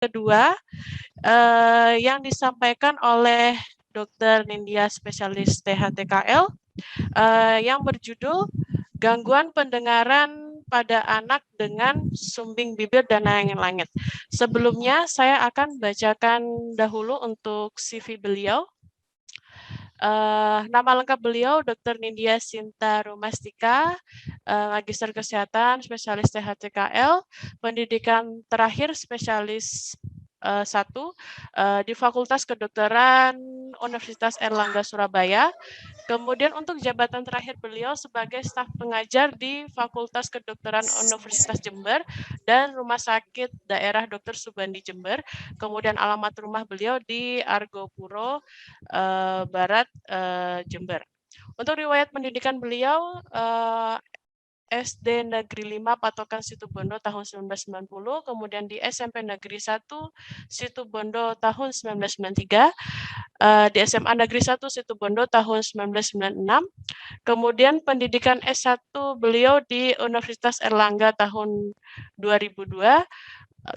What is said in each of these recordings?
kedua yang disampaikan oleh Dr. Nindya, spesialis THTKL, yang berjudul gangguan pendengaran pada anak dengan sumbing bibir dan langit. Sebelumnya saya akan bacakan dahulu untuk CV beliau. Nama lengkap beliau Dr. Nindya Sinta Rumastika, Magister Kesehatan, spesialis THTKL, pendidikan terakhir spesialis 1 di Fakultas Kedokteran Universitas Airlangga Surabaya. Kemudian untuk jabatan terakhir beliau sebagai staf pengajar di Fakultas Kedokteran Universitas Jember dan Rumah Sakit Daerah Dr. Subandi Jember. Kemudian alamat rumah beliau di Argopuro Barat, Jember. Untuk riwayat pendidikan beliau, SD Negeri 5 Patokan Situbondo tahun 1990, kemudian di SMP Negeri 1 Situbondo tahun 1993, di SMA Negeri 1 Situbondo tahun 1996, kemudian pendidikan S1 beliau di Universitas Airlangga tahun 2002,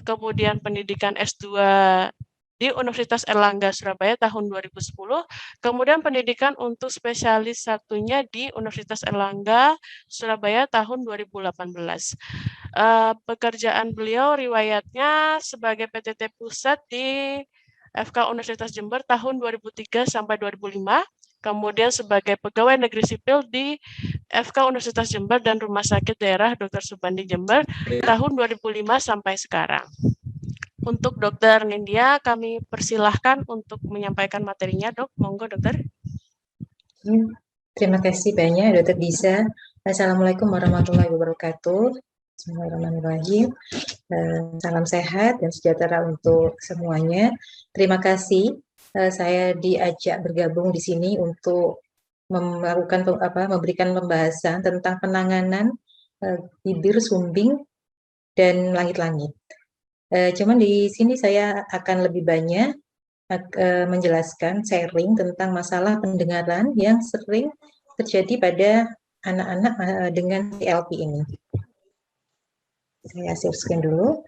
kemudian pendidikan S2 di Universitas Airlangga Surabaya tahun 2010, kemudian pendidikan untuk spesialis satunya di Universitas Airlangga Surabaya tahun 2018. Pekerjaan beliau riwayatnya sebagai PTT Pusat di FK Universitas Jember tahun 2003 sampai 2005, kemudian sebagai pegawai negeri sipil di FK Universitas Jember dan Rumah Sakit Daerah Dr. Subandi Jember tahun 2005 sampai sekarang. Untuk Dr. Nindya, kami persilahkan untuk menyampaikan materinya, Dok. Monggo, Dokter. Terima kasih banyak, Dr. Disa. Assalamualaikum warahmatullahi wabarakatuh. Bismillahirrahmanirrahim. Salam sehat dan sejahtera untuk semuanya. Terima kasih saya diajak bergabung di sini untuk memberikan pembahasan tentang penanganan bibir sumbing dan langit-langit. Cuman di sini saya akan lebih banyak menjelaskan, sharing tentang masalah pendengaran yang sering terjadi pada anak-anak dengan CLP ini. Saya share screen dulu.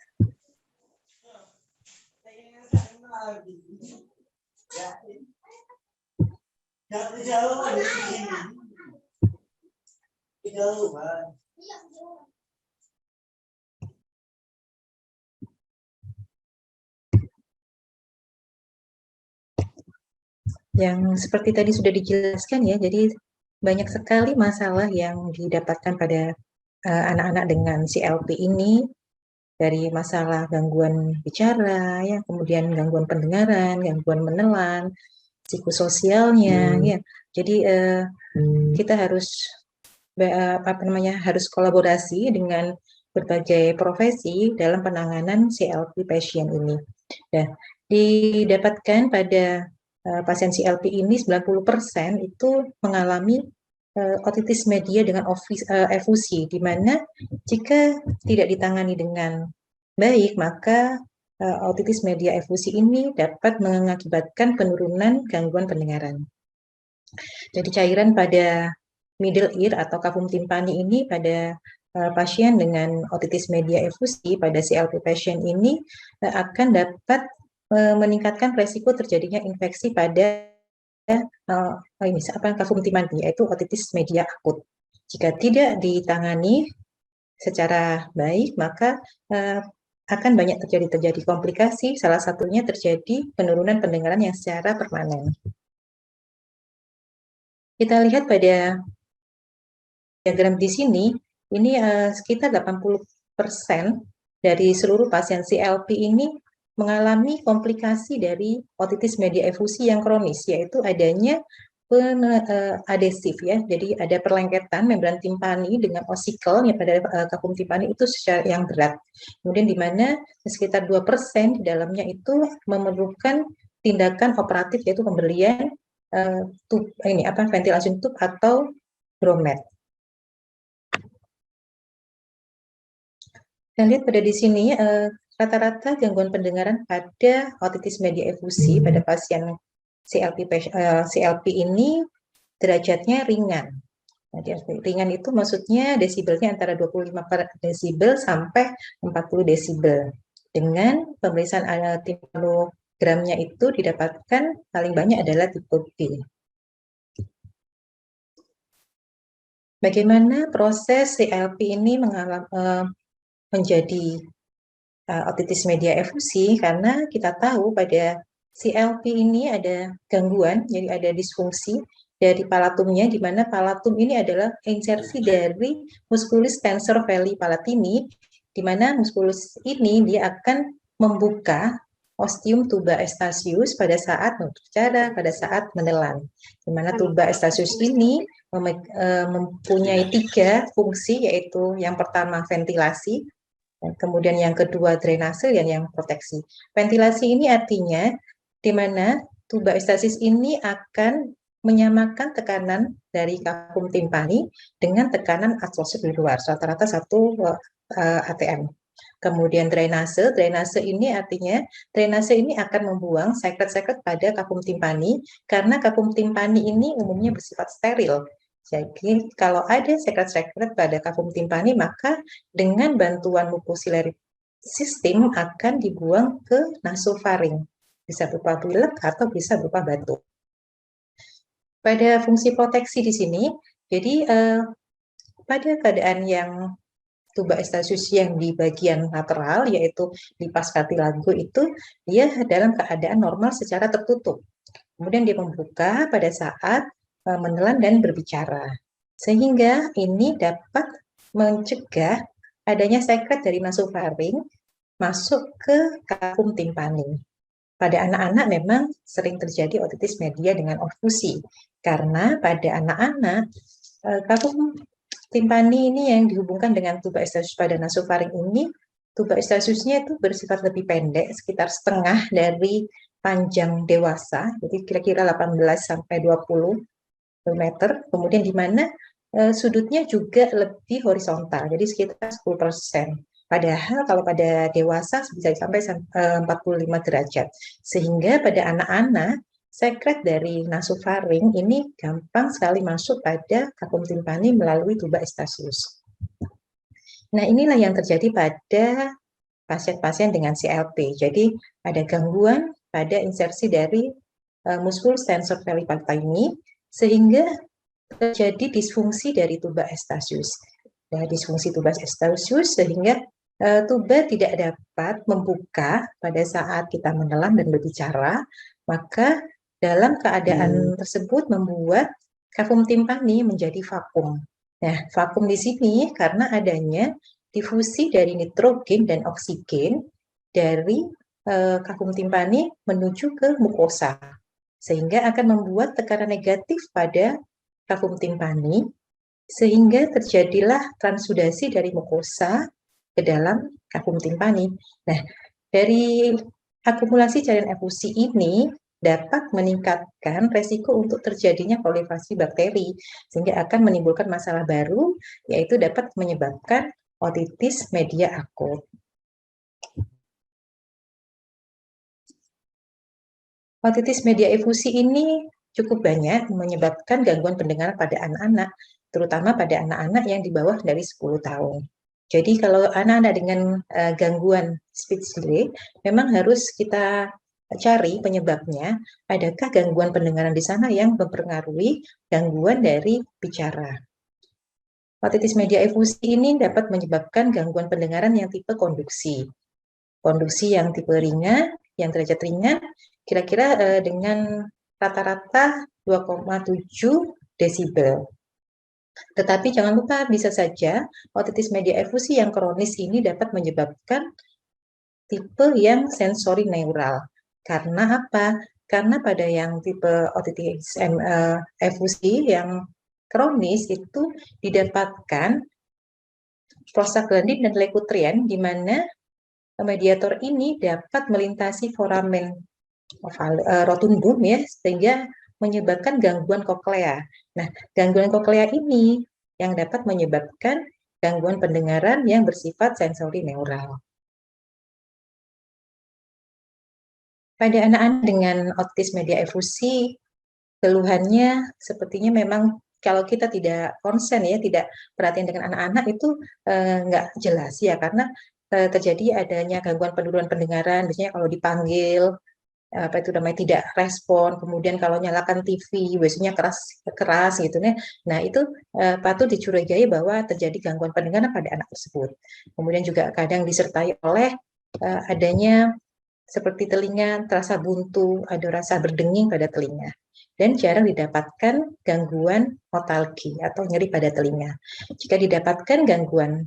Yang seperti tadi sudah dijelaskan ya, jadi banyak sekali masalah yang didapatkan pada anak-anak dengan CLP ini, dari masalah gangguan bicara, ya, kemudian gangguan pendengaran, gangguan menelan, psikososialnya, ya. Jadi kita harus harus kolaborasi dengan berbagai profesi dalam penanganan CLP pasien ini. Nah, didapatkan pada pasien CLP ini 90% itu mengalami otitis media dengan efusi, di mana jika tidak ditangani dengan baik, maka otitis media efusi ini dapat mengakibatkan penurunan gangguan pendengaran. Jadi cairan pada middle ear atau kafum timpani ini pada pasien dengan otitis media efusi pada CLP pasien ini akan dapat meningkatkan resiko terjadinya infeksi pada kafum timpani, yaitu otitis media akut. Jika tidak ditangani secara baik, maka akan banyak terjadi komplikasi, salah satunya terjadi penurunan pendengaran yang secara permanen. Kita lihat pada diagram di sini, ini sekitar 80% dari seluruh pasien CLP ini mengalami komplikasi dari otitis media efusi yang kronis, yaitu adanya adesif, ya. Jadi ada perlengketan membran timpani dengan osikel yang pada kafum timpani itu secara yang berat. Kemudian di mana sekitar 2% di dalamnya itu memerlukan tindakan operatif, yaitu pembelian ventilasi tube atau bromed. Kita lihat pada di sini rata-rata gangguan pendengaran pada otitis media efusi pada pasien CLP ini derajatnya ringan. Nah, ringan itu maksudnya desibelnya antara 25 desibel sampai 40 desibel. Dengan pemeriksaan timpanogramnya itu didapatkan paling banyak adalah tipe B. Bagaimana proses CLP ini menjadi otitis media efusi? Karena kita tahu pada CLP ini ada gangguan, jadi ada disfungsi dari palatumnya, di mana palatum ini adalah insersi dari musculus tensor valli palatini, di mana musculus ini dia akan membuka ostium tuba Eustachius pada saat berbicara, pada saat menelan. Di mana tuba Eustachius ini mempunyai 3 fungsi, yaitu yang pertama ventilasi, kemudian yang kedua drainase, dan yang proteksi. Ventilasi ini artinya di mana tuba Eustachius ini akan menyamakan tekanan dari vakum timpani dengan tekanan atmosfer di luar, rata-rata 1 atm. Kemudian drainase ini artinya drainase ini akan membuang sekret-sekret pada vakum timpani, karena vakum timpani ini umumnya bersifat steril. Jadi kalau ada sekret-sekret pada vakum timpani, maka dengan bantuan mucociliary system akan dibuang ke nasofaring, bisa berupa pilek atau bisa berupa batuk. Pada fungsi proteksi di sini, jadi pada keadaan yang tuba Eustachius yang di bagian lateral, yaitu lipas cartilago itu, dia dalam keadaan normal secara tertutup. Kemudian dia membuka pada saat menelan dan berbicara. Sehingga ini dapat mencegah adanya sekret dari nasofaring masuk ke vakum timpani. Pada anak-anak memang sering terjadi otitis media dengan ofusi, karena pada anak-anak vakum timpani ini yang dihubungkan dengan tuba Eustachius pada nasofaring ini, tuba Eustachiusnya itu bersifat lebih pendek, sekitar setengah dari panjang dewasa, jadi kira-kira 18 sampai 20 meter. Kemudian di mana sudutnya juga lebih horizontal, jadi sekitar 10%. Padahal kalau pada dewasa bisa sampai 45 derajat. Sehingga pada anak-anak, sekret dari nasofaring ini gampang sekali masuk pada vakum timpani melalui tuba Eustachius. Nah, inilah yang terjadi pada pasien-pasien dengan CLP. Jadi ada gangguan pada insersi dari musculus tensor valli palatini, sehingga terjadi disfungsi dari tuba Eustachius. Nah, disfungsi tuba Eustachius sehingga tuba tidak dapat membuka pada saat kita menelan dan berbicara, maka dalam keadaan tersebut membuat vakum timpani menjadi vakum. Nah, vakum di sini karena adanya difusi dari nitrogen dan oksigen dari vakum timpani menuju ke mukosa, sehingga akan membuat tekanan negatif pada vakum timpani, sehingga terjadilah transudasi dari mukosa ke dalam vakum timpani. Nah, dari akumulasi cairan efusi ini dapat meningkatkan resiko untuk terjadinya proliferasi bakteri, sehingga akan menimbulkan masalah baru, yaitu dapat menyebabkan otitis media akut. Otitis media efusi ini cukup banyak menyebabkan gangguan pendengaran pada anak-anak, terutama pada anak-anak yang di bawah dari 10 tahun. Jadi kalau anak-anak dengan gangguan speech delay, memang harus kita cari penyebabnya, adakah gangguan pendengaran di sana yang mempengaruhi gangguan dari bicara. Otitis media efusi ini dapat menyebabkan gangguan pendengaran yang tipe konduksi. Konduksi yang tipe ringan, yang derajat ringan, kira-kira dengan rata-rata 2,7 desibel. Tetapi jangan lupa, bisa saja otitis media efusi yang kronis ini dapat menyebabkan tipe yang sensori neural. Karena apa? Karena pada yang tipe otitis efusi yang kronis itu didapatkan prostaglandin dan leukotriene, di mana mediator ini dapat melintasi foramen rotundum ya, sehingga menyebabkan gangguan koklea. Nah, gangguan koklea ini yang dapat menyebabkan gangguan pendengaran yang bersifat sensori neural. Pada anak-anak dengan otitis media efusi, keluhannya sepertinya memang kalau kita tidak konsen ya, tidak perhatian dengan anak-anak itu nggak jelas ya, karena terjadi adanya gangguan penurunan pendengaran, biasanya kalau dipanggil apa itu namanya tidak respon, kemudian kalau nyalakan TV biasanya keras gitu ya. Nah, itu patut dicurigai bahwa terjadi gangguan pendengaran pada anak tersebut. Kemudian juga kadang disertai oleh adanya seperti telinga terasa buntu, ada rasa berdenging pada telinga. Dan jarang didapatkan gangguan otalgi atau nyeri pada telinga. Jika didapatkan gangguan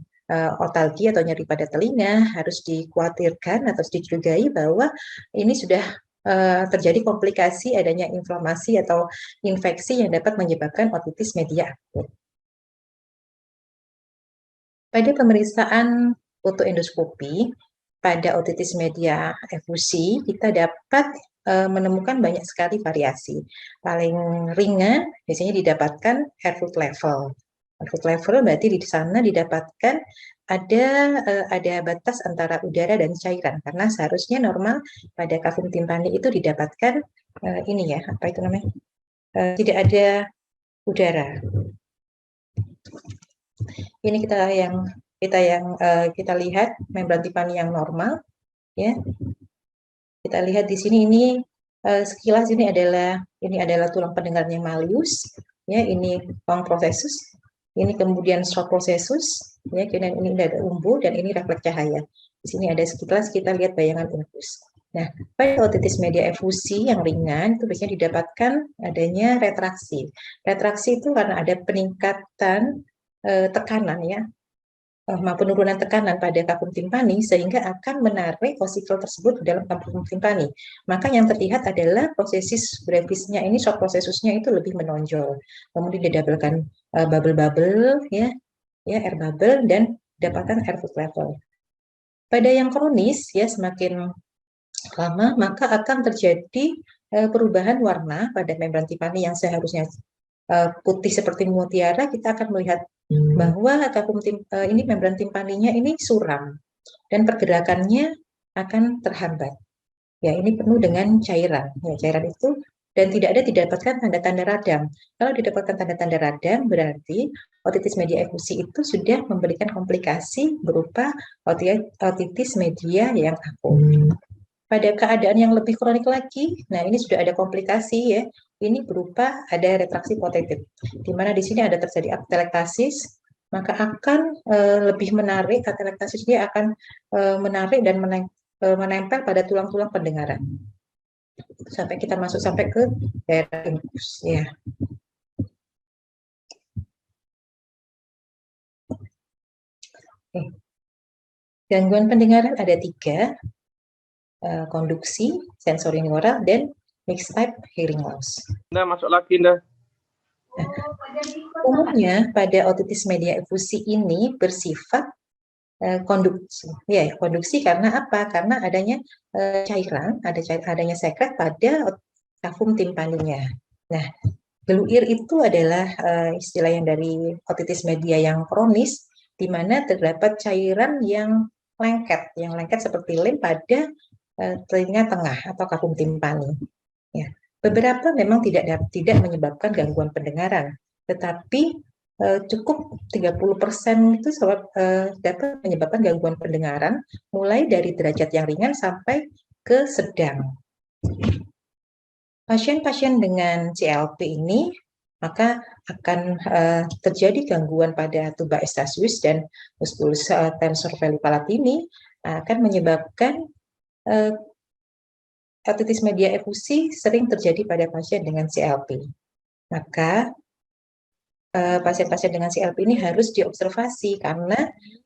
otalgi atau nyeri pada telinga, harus dikhawatirkan atau dicurigai bahwa ini sudah terjadi komplikasi adanya inflamasi atau infeksi yang dapat menyebabkan otitis media akut. Pada pemeriksaan fotoendoskopi pada otitis media efusi, kita dapat menemukan banyak sekali variasi. Paling ringan biasanya didapatkan Harewood level. Harewood level berarti di sana didapatkan ada batas antara udara dan cairan, karena seharusnya normal pada kafum timpani itu didapatkan ini ya, apa itu namanya? Tidak ada udara. Ini kita lihat membran timpani yang normal, ya. Kita lihat di sini ini sekilas ini adalah tulang pendengar yang malleus, ya. Ini pons processus, ini kemudian short processus, ya. Kemudian ini ada umbu dan ini refleks cahaya. Di sini ada sekilas kita lihat bayangan infus. Nah, pada otitis media efusi yang ringan itu biasanya didapatkan adanya retraksi. Retraksi itu karena ada peningkatan tekanan, ya, penurunan tekanan pada kafum timpani sehingga akan menarik osikel tersebut ke dalam kafum timpani. Maka yang terlihat adalah prosesus brevisnya ini, short processusnya itu lebih menonjol. Kemudian didabelkan bubble-bubble, ya, air bubble, dan dapatkan Harewood level. Pada yang kronis, ya, semakin lama maka akan terjadi perubahan warna pada membran timpani yang seharusnya putih seperti mutiara, kita akan melihat bahwa ini membran timpaninya ini suram dan pergerakannya akan terhambat. Ya, ini penuh dengan cairan. Ya, cairan itu dan tidak didapatkan tanda-tanda radang. Kalau didapatkan tanda-tanda radang, berarti otitis media efusi itu sudah memberikan komplikasi berupa otitis media yang akut. Pada keadaan yang lebih kronik lagi, nah ini sudah ada komplikasi, ya. Ini berupa ada retraksi potentif, di mana di sini ada terjadi atelektasis, maka akan lebih menarik, atelektasis dia akan menarik dan menempel pada tulang-tulang pendengaran sampai kita masuk sampai ke daerah infus, ya. Gangguan pendengaran ada 3. Konduksi, sensori neural, dan mixed type hearing loss. Nah, masuk lagi, Nah. Umumnya pada otitis media efusi ini bersifat konduksi. Ya, konduksi karena apa? Karena adanya cairan, adanya sekret pada kafum timpaninya. Nah, geluir itu adalah istilah yang dari otitis media yang kronis, di mana terdapat cairan yang lengket seperti lem pada telinga tengah atau kafum timpani. Ya. Beberapa memang tidak menyebabkan gangguan pendengaran, tetapi cukup 30% itu dapat menyebabkan gangguan pendengaran, mulai dari derajat yang ringan sampai ke sedang. Pasien-pasien dengan CLP ini maka akan terjadi gangguan pada tuba Eustachius dan musculus tensor veli palatini, akan menyebabkan otitis media efusi sering terjadi pada pasien dengan CLP. Maka pasien-pasien dengan CLP ini harus diobservasi karena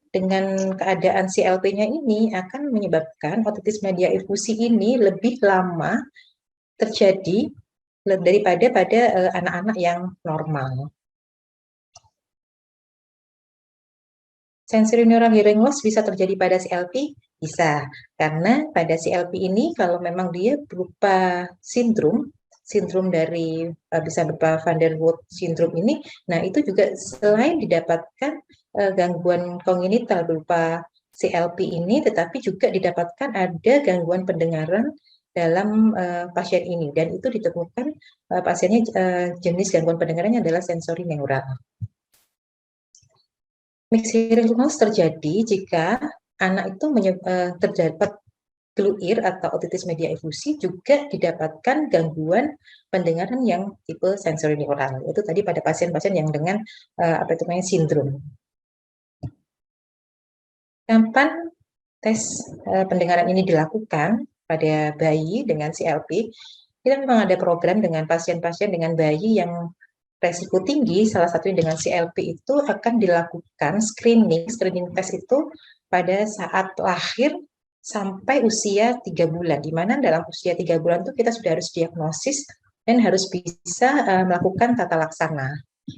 dengan keadaan CLP-nya ini akan menyebabkan otitis media efusi ini lebih lama terjadi daripada pada anak-anak yang normal. Sensory neural hearing loss bisa terjadi pada CLP? Bisa, karena pada CLP ini kalau memang dia berupa sindrom dari bisa berupa Van der Waals syndrome ini, nah itu juga selain didapatkan gangguan kongenital berupa CLP ini, tetapi juga didapatkan ada gangguan pendengaran dalam pasien ini, dan itu ditemukan pasiennya jenis gangguan pendengarannya adalah sensori neural. Mixed hearing loss terjadi jika anak itu terdapat clue ear atau otitis media efusi juga didapatkan gangguan pendengaran yang tipe sensorineural. Itu tadi pada pasien-pasien yang dengan apa itu namanya sindrom. Kapan tes pendengaran ini dilakukan pada bayi dengan CLP? Kita memang ada program dengan pasien-pasien dengan bayi yang resiko tinggi, salah satunya dengan CLP itu akan dilakukan screening test itu pada saat lahir sampai usia 3 bulan, di mana dalam usia 3 bulan itu kita sudah harus diagnosis dan harus bisa melakukan tata laksana.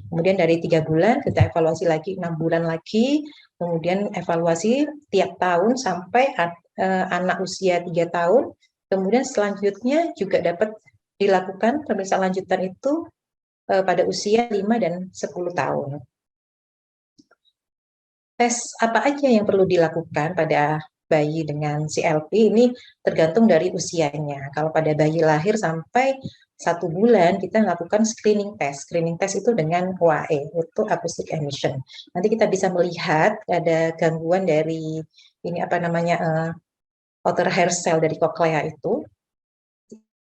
Kemudian dari 3 bulan kita evaluasi lagi, 6 bulan lagi, kemudian evaluasi tiap tahun sampai anak usia 3 tahun, kemudian selanjutnya juga dapat dilakukan pemeriksaan lanjutan itu pada usia 5 dan 10 tahun. Tes apa aja yang perlu dilakukan pada bayi dengan CLP ini tergantung dari usianya. Kalau pada bayi lahir sampai 1 bulan, kita lakukan screening test. Screening test itu dengan OAE, itu acoustic emission. Nanti kita bisa melihat ada gangguan dari ini apa namanya outer hair cell dari cochlea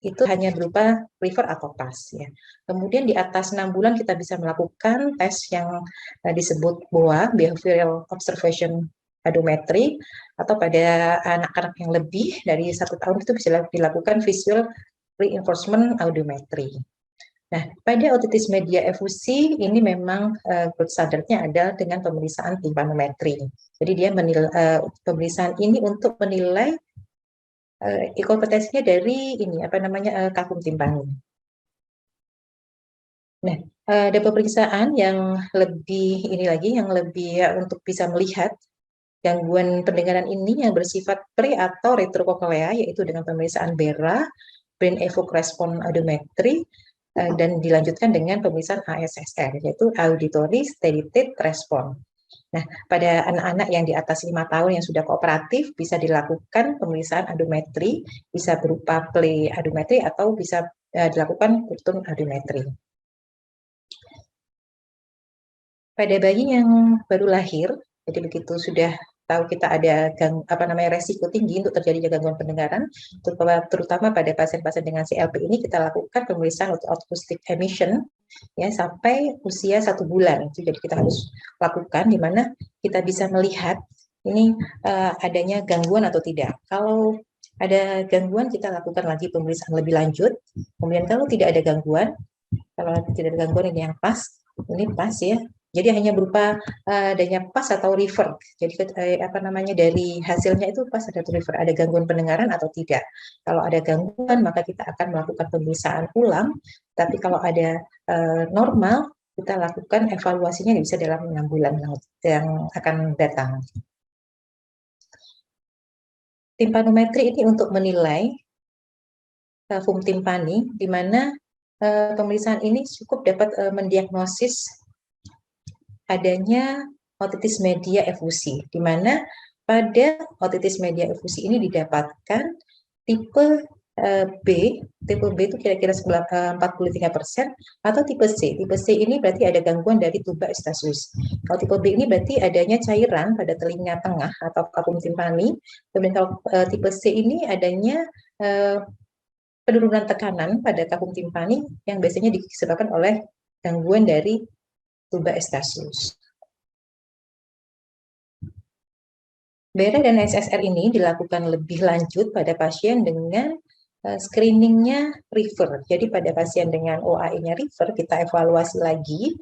itu hanya berupa river atau pass ya. Kemudian di atas 6 bulan kita bisa melakukan tes yang disebut BOA, Behavioral Observation Audiometry, atau pada anak-anak yang lebih dari 1 tahun itu bisa dilakukan Visual Reinforcement Audiometry. Nah, pada otitis media efusi ini memang gold standardnya adalah dengan pemeriksaan timpanometri. Jadi dia pemeriksaan ini untuk menilai kompetensinya dari ini apa namanya kagum timpani. Nah, ada pemeriksaan yang lebih ini lagi yang lebih untuk bisa melihat gangguan pendengaran ini yang bersifat pre atau retrocochlea, yaitu dengan pemeriksaan BERA, Brain Evoke Response Audiometry, dan dilanjutkan dengan pemeriksaan ASSR, yaitu Auditory Steady-State Response. Nah, pada anak-anak yang di atas 5 tahun yang sudah kooperatif bisa dilakukan pemeriksaan audiometri, bisa berupa play audiometri atau bisa dilakukan tune audiometri. Pada bayi yang baru lahir, jadi begitu sudah tahu kita ada resiko tinggi untuk terjadinya gangguan pendengaran, terutama pada pasien-pasien dengan CLP ini kita lakukan pemeriksaan acoustic emission ya sampai usia 1 bulan. Jadi kita harus lakukan di mana kita bisa melihat ini adanya gangguan atau tidak. Kalau ada gangguan kita lakukan lagi pemeriksaan lebih lanjut. Kemudian kalau tidak ada gangguan, ini yang pas, ini pas ya. Jadi hanya berupa adanya pas atau river. Jadi dari hasilnya itu pas atau river, ada gangguan pendengaran atau tidak. Kalau ada gangguan maka kita akan melakukan pemeriksaan ulang. Tapi kalau ada normal, kita lakukan evaluasinya bisa dalam 6 bulan yang akan datang. Timpanometri ini untuk menilai kagum timpani, di mana pemeriksaan ini cukup dapat mendiagnosis adanya otitis media efusi, di mana pada otitis media efusi ini didapatkan tipe B itu kira-kira 43% atau tipe C. Tipe C ini berarti ada gangguan dari tuba eustachius. Kalau tipe B ini berarti adanya cairan pada telinga tengah atau kagum timpani. Kemudian kalau tipe C ini adanya penurunan tekanan pada kagum timpani yang biasanya disebabkan oleh gangguan dari tuba eustachius. BERA dan SSR ini dilakukan lebih lanjut pada pasien dengan screeningnya river. Jadi pada pasien dengan OAE-nya river kita evaluasi lagi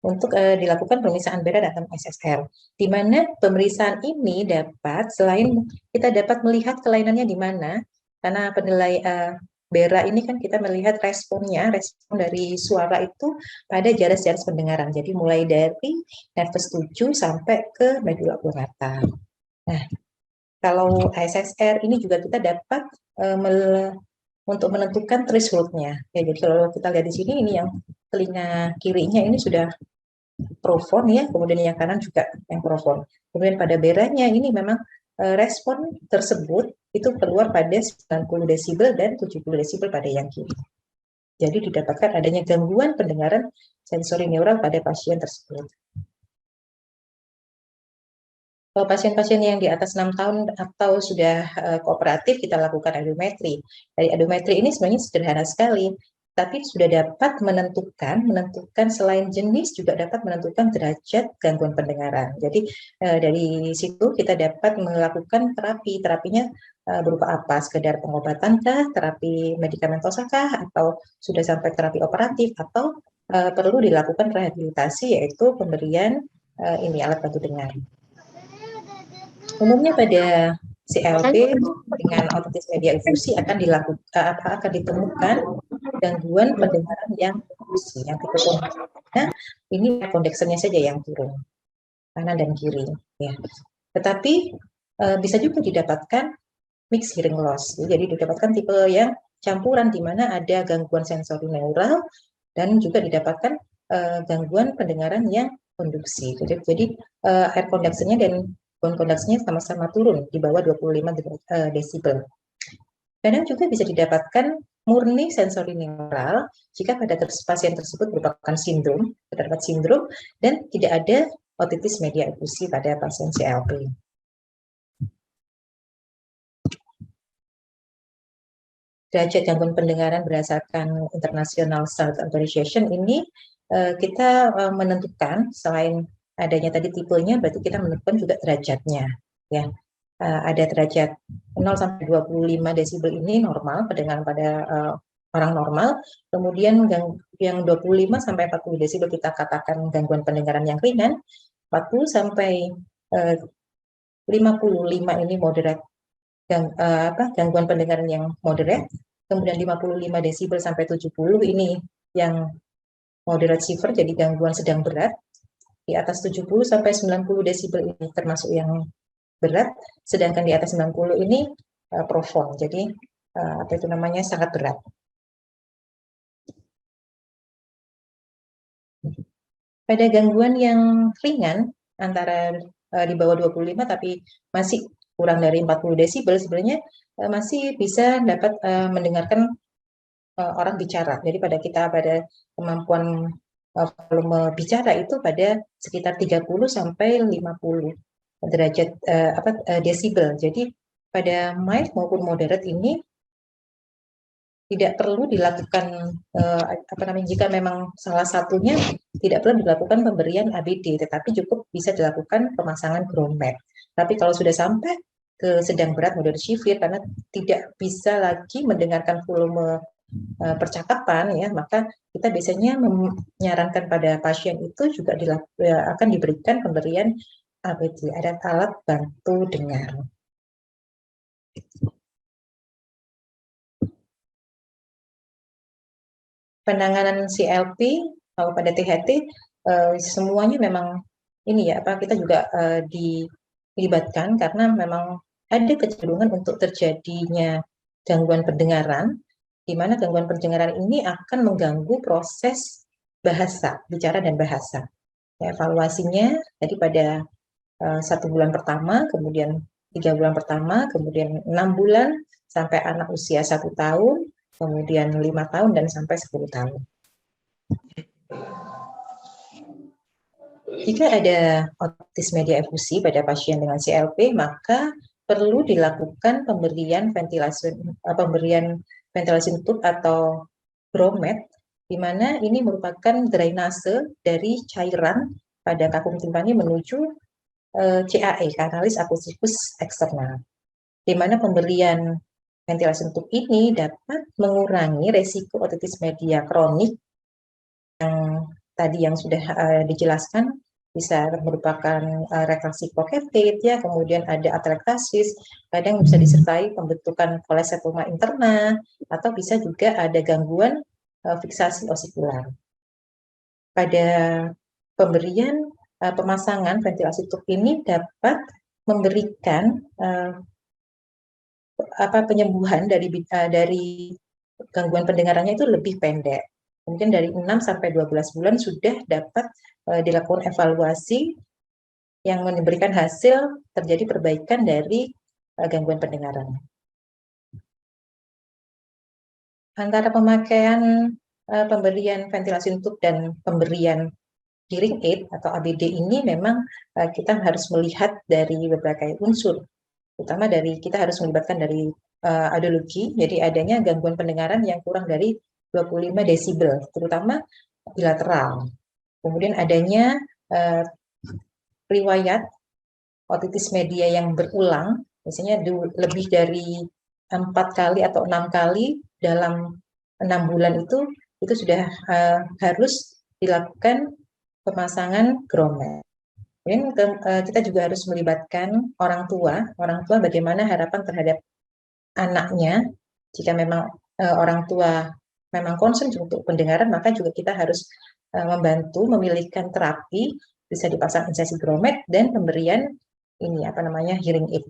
untuk dilakukan pemeriksaan BERA dan SSR. Di mana pemeriksaan ini dapat selain kita dapat melihat kelainannya di mana, karena penilai BERA ini kan kita melihat respon dari suara itu pada jaras-jaras pendengaran. Jadi mulai dari nervus 7 sampai ke medula oblongata. Nah, kalau ASSR ini juga kita dapat untuk menentukan threshold-nya. Ya, jadi kalau kita lihat di sini, ini yang telinga kirinya ini sudah profon ya, kemudian yang kanan juga yang profon. Kemudian pada BERA-nya ini memang respon tersebut itu keluar pada 90 desibel dan 70 desibel pada yang kiri. Jadi didapatkan adanya gangguan pendengaran sensorineural pada pasien tersebut. Kalau pasien-pasien yang di atas 6 tahun atau sudah kooperatif, kita lakukan audiometri. Dari audiometri ini sebenarnya sederhana sekali, tapi sudah dapat menentukan selain jenis juga dapat menentukan derajat gangguan pendengaran. Jadi dari situ kita dapat melakukan terapinya berupa apa? Sekedar pengobatankah, terapi medikamentosakah, atau sudah sampai terapi operatif, atau perlu dilakukan rehabilitasi, yaitu pemberian ini alat bantu dengar. Umumnya pada CLP dengan otitis media efusi akan ditemukan gangguan pendengaran yang efusi, yang tipe kondeksi. Nah, ini kondeksernya saja yang turun, kanan dan kiri. Ya. Tetapi bisa juga didapatkan mixed hearing loss. Jadi didapatkan tipe yang campuran di mana ada gangguan sensori neural dan juga didapatkan gangguan pendengaran yang konduksi. Jadi air konduksinya dan bone konduksinya sama-sama turun di bawah 25 desibel. Kadang juga bisa didapatkan murni sensori neural jika pada pasien tersebut merupakan terdapat sindrom dan tidak ada otitis media efusi pada pasien CLP. Derajat gangguan pendengaran berdasarkan International Standard Organization ini kita menentukan selain adanya tadi tipenya, berarti kita menentukan juga derajatnya. Ya, ada derajat 0 sampai 25 desibel ini normal pendengaran pada orang normal. Kemudian yang 25 sampai 40 desibel kita katakan gangguan pendengaran yang ringan. 40 sampai 55 ini moderate, gangguan pendengaran yang moderate. Kemudian 55 desibel sampai 70 ini yang moderate severe, jadi gangguan sedang berat. Di atas 70 sampai 90 desibel ini termasuk yang berat, sedangkan di atas 90 ini profound, jadi apa itu namanya, sangat berat. Pada gangguan yang ringan, antara di bawah 25 tapi masih kurang dari 40 desibel, sebenarnya masih bisa dapat mendengarkan orang bicara. Jadi pada kemampuan volume bicara itu pada sekitar 30 sampai 50 derajat desibel. Jadi pada mild maupun moderate ini tidak perlu dilakukan jika memang salah satunya tidak perlu dilakukan pemberian ABD, tetapi cukup bisa dilakukan pemasangan ground mat. Tapi kalau sudah sampai ke sedang berat moderate severe karena tidak bisa lagi mendengarkan volume percakapan, ya, maka kita biasanya menyarankan pada pasien itu juga akan diberikan pemberian ABD, ada alat bantu dengar. Penanganan CLP kalau pada THT semuanya memang ini ya, kita juga dilibatkan karena memang ada kecenderungan untuk terjadinya gangguan pendengaran, di mana gangguan pendengaran ini akan mengganggu proses bahasa, bicara dan bahasa. Ya, evaluasinya tadi pada 1 bulan pertama, kemudian 3 bulan pertama, kemudian 6 bulan, sampai anak usia 1 tahun, kemudian 5 tahun, dan sampai 10 tahun. Jika ada otitis media efusi pada pasien dengan CLP, maka perlu dilakukan pemberian ventilasi tube atau bromed, di mana ini merupakan drainase dari cairan pada kakung timpani menuju CAE, kanalis akustikus eksternal, di mana pemberian ventilasi tube ini dapat mengurangi resiko otitis media kronik yang sudah dijelaskan, bisa merupakan retraksi proketit, ya, kemudian ada atelektasis, kadang bisa disertai pembentukan kolesetoma interna, atau bisa juga ada gangguan fiksasi osikular. Pada pemberian pemasangan ventilasi tube ini dapat memberikan penyembuhan dari gangguan pendengarannya itu lebih pendek. Mungkin dari 6 sampai 12 bulan sudah dapat dilakukan evaluasi yang memberikan hasil terjadi perbaikan dari gangguan pendengaran. Antara pemakaian pemberian ventilasi tube dan pemberian hearing aid atau ABD ini memang kita harus melihat dari berbagai unsur, terutama dari kita harus melibatkan dari audiologi, jadi adanya gangguan pendengaran yang kurang dari 25 desibel, terutama bilateral. Kemudian adanya riwayat otitis media yang berulang, misalnya lebih dari 4 kali atau 6 kali dalam 6 bulan itu sudah harus dilakukan pemasangan grommet. Kemudian kita juga harus melibatkan orang tua bagaimana harapan terhadap anaknya. Jika memang orang tua memang concern untuk pendengaran, maka juga kita harus membantu memilihkan terapi, bisa dipasang insesi grommet dan pemberian ini hearing aid.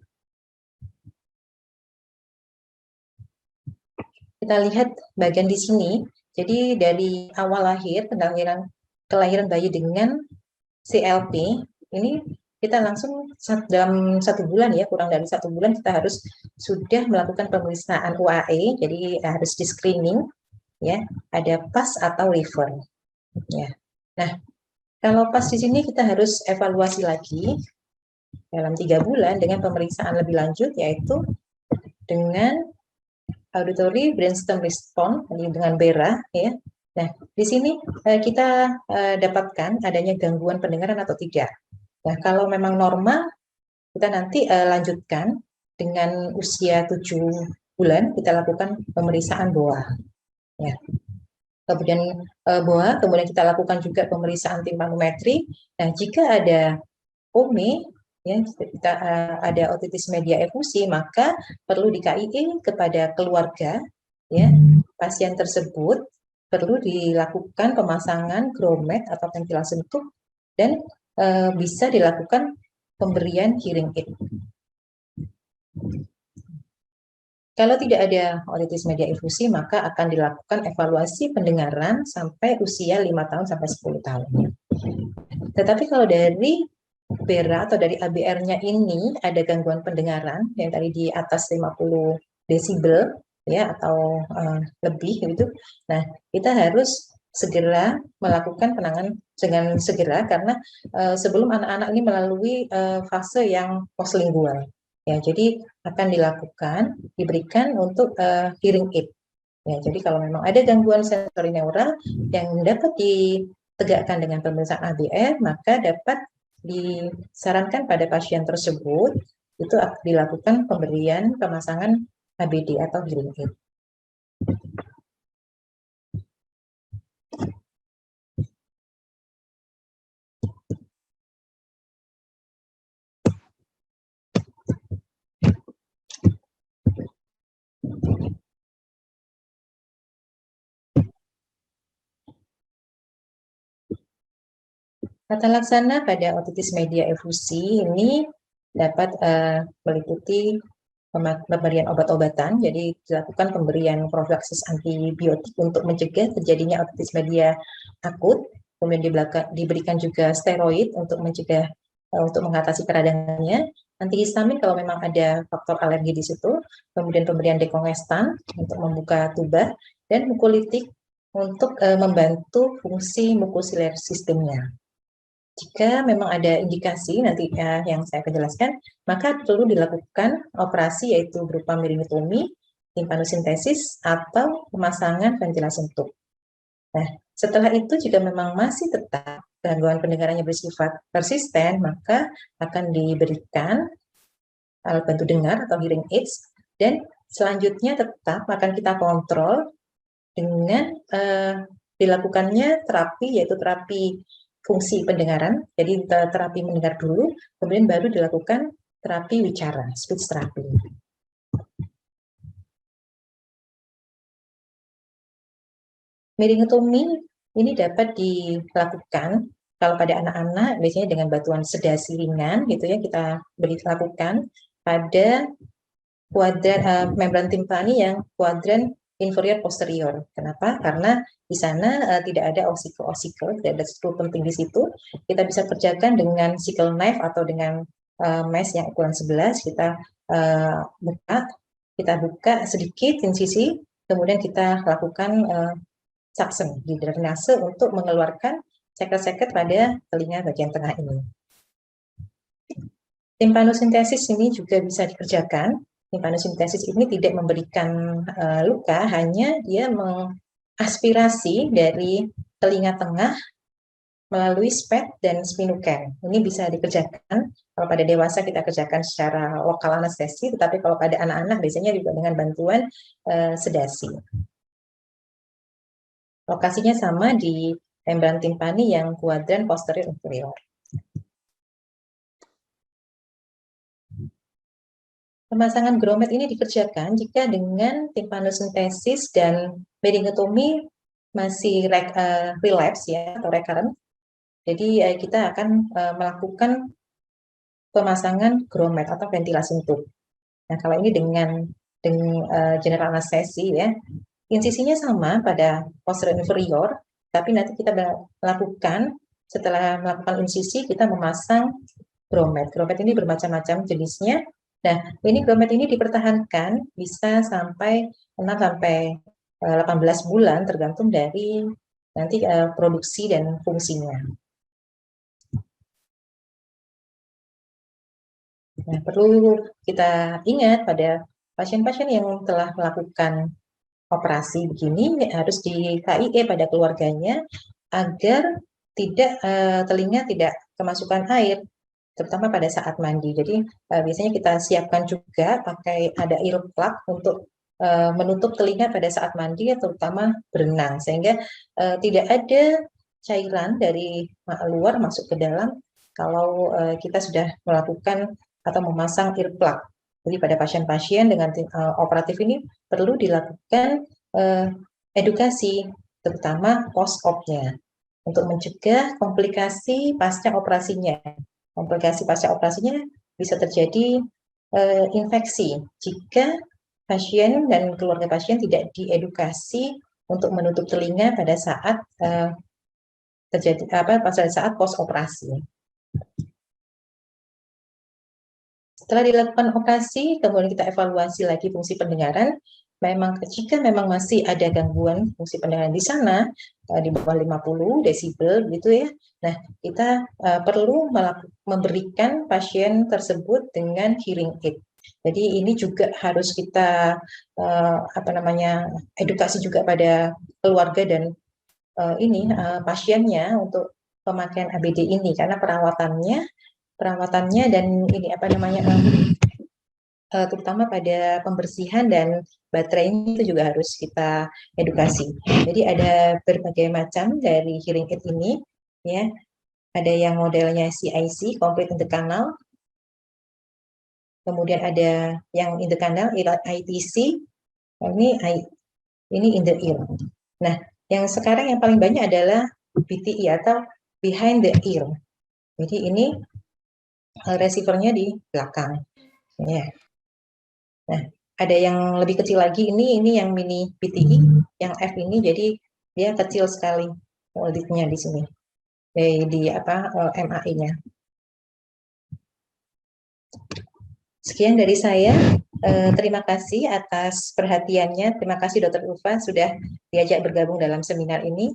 Kita lihat bagian di sini. Jadi dari awal lahir, kelahiran bayi dengan CLP ini kita langsung dalam 1 bulan ya, kurang dari 1 bulan kita harus sudah melakukan pemeriksaan UAE, jadi harus di screening ya, ada PAS atau liver ya. Nah, kalau PAS di sini kita harus evaluasi lagi dalam 3 bulan dengan pemeriksaan lebih lanjut, yaitu dengan auditory brainstem response dengan BERA ya. Nah, di sini kita dapatkan adanya gangguan pendengaran atau tidak. Nah, kalau memang normal, kita nanti lanjutkan dengan usia 7 bulan, kita lakukan pemeriksaan BOA. Ya. Kemudian BOA, kemudian kita lakukan juga pemeriksaan timpanometri. Nah, jika ada OME, ya, kita ada otitis media efusi, maka perlu di KIE kepada keluarga, ya, pasien tersebut perlu dilakukan pemasangan grommet atau ventilasi sentuh dan bisa dilakukan pemberian hearing aid. Kalau tidak ada otitis media efusi, maka akan dilakukan evaluasi pendengaran sampai usia 5 tahun sampai 10 tahun. Tetapi kalau dari BERA atau dari ABR-nya ini ada gangguan pendengaran yang tadi di atas 50 desibel ya atau lebih gitu. Nah, kita harus segera melakukan penanganan dengan segera karena sebelum anak-anak ini melalui fase yang postlingual. Ya, jadi akan diberikan untuk hearing aid. Ya, jadi kalau memang ada gangguan sensori neural yang dapat ditegakkan dengan pemeriksaan ABR, maka dapat disarankan pada pasien tersebut itu dilakukan pemberian pemasangan ABD atau hearing aid. Tata laksana pada otitis media efusi ini dapat meliputi pemberian obat-obatan, jadi dilakukan pemberian profilaksis antibiotik untuk mencegah terjadinya otitis media akut, kemudian diberikan juga steroid untuk mencegah untuk mengatasi peradangannya, antihistamin kalau memang ada faktor alergi di situ, kemudian pemberian dekongestan untuk membuka tuba, dan mukolytik untuk membantu fungsi mukosilär sistemnya. Jika memang ada indikasi nanti yang saya akan jelaskan, maka perlu dilakukan operasi yaitu berupa miringotomi, timpanosintesis, atau pemasangan ventilasi sentuh. Nah, setelah itu jika memang masih tetap gangguan pendengarannya bersifat persisten, maka akan diberikan alat bantu dengar atau hearing aids, dan selanjutnya tetap akan kita kontrol dengan dilakukannya terapi, yaitu terapi fungsi pendengaran, jadi terapi mendengar dulu, kemudian baru dilakukan terapi wicara, speech therapy. Miringotomi ini dapat dilakukan kalau pada anak-anak biasanya dengan bantuan sedasi ringan gitu ya, kita lakukan pada kuadran membran timpani yang kuadran inferior posterior. Kenapa? Karena di sana tidak ada osikel, tidak ada skru penting di situ. Kita bisa kerjakan dengan sickle knife atau dengan mesh yang ukuran 11. Kita buka sedikit insisi, kemudian kita lakukan suction di drainase untuk mengeluarkan seket-seket pada telinga bagian tengah ini. Timpanosintesis ini juga bisa dikerjakan. Timpanosintesis ini tidak memberikan luka, hanya dia mengaspirasi dari telinga tengah melalui SPED dan spinuken. Ini bisa dikerjakan. Kalau pada dewasa kita kerjakan secara lokal anestesi, tetapi kalau pada anak-anak biasanya juga dengan bantuan sedasi. Lokasinya sama di membran timpani yang kuadran posterior inferior. Pemasangan grommet ini dikerjakan jika dengan timpanosintesis dan meningotomi masih relapse ya atau recurrent. Jadi kita akan melakukan pemasangan grommet atau ventilasi tube. Nah, kalau ini dengan general anestesi ya, insisinya sama pada posterior inferior, tapi nanti kita lakukan setelah melakukan insisi kita memasang grommet. Grommet ini bermacam-macam jenisnya. Nah, ini grommet ini dipertahankan bisa sampai 6 sampai 18 bulan tergantung dari nanti produksi dan fungsinya. Nah, perlu kita ingat pada pasien-pasien yang telah melakukan operasi begini harus di KIE pada keluarganya agar tidak telinga tidak kemasukan air, terutama pada saat mandi. Jadi biasanya kita siapkan juga pakai ada earplug untuk menutup telinga pada saat mandi, terutama berenang, sehingga tidak ada cairan dari luar masuk ke dalam kalau kita sudah melakukan atau memasang earplug. Jadi pada pasien-pasien dengan operatif ini perlu dilakukan edukasi, terutama post-op-nya, untuk mencegah komplikasi pasca operasinya. Komplikasi pasca operasinya bisa terjadi infeksi jika pasien dan keluarga pasien tidak diedukasi untuk menutup telinga pada saat terjadi pada saat post operasi. Setelah dilakukan operasi, kemudian kita evaluasi lagi fungsi pendengaran. Jika memang masih ada gangguan fungsi pendengaran di sana di bawah 50 desibel gitu ya. Nah, kita perlu memberikan pasien tersebut dengan hearing aid. Jadi ini juga harus kita edukasi juga pada keluarga dan pasiennya untuk pemakaian ABD ini, karena perawatannya dan ini terutama pada pembersihan dan baterainya itu juga harus kita edukasi. Jadi ada berbagai macam dari hearing aid ini, ya. Ada yang modelnya CIC, complete in the canal. Kemudian ada yang in the canal, ITC. Ini in the ear. Nah, yang sekarang yang paling banyak adalah BTE atau behind the ear. Jadi ini receivernya di belakang. Ya. Nah, ada yang lebih kecil lagi, ini yang mini BTE, yang F ini, jadi dia kecil sekali auditnya di sini, di MAE-nya. Sekian dari saya. Terima kasih atas perhatiannya. Terima kasih Dr. Ulfa sudah diajak bergabung dalam seminar ini.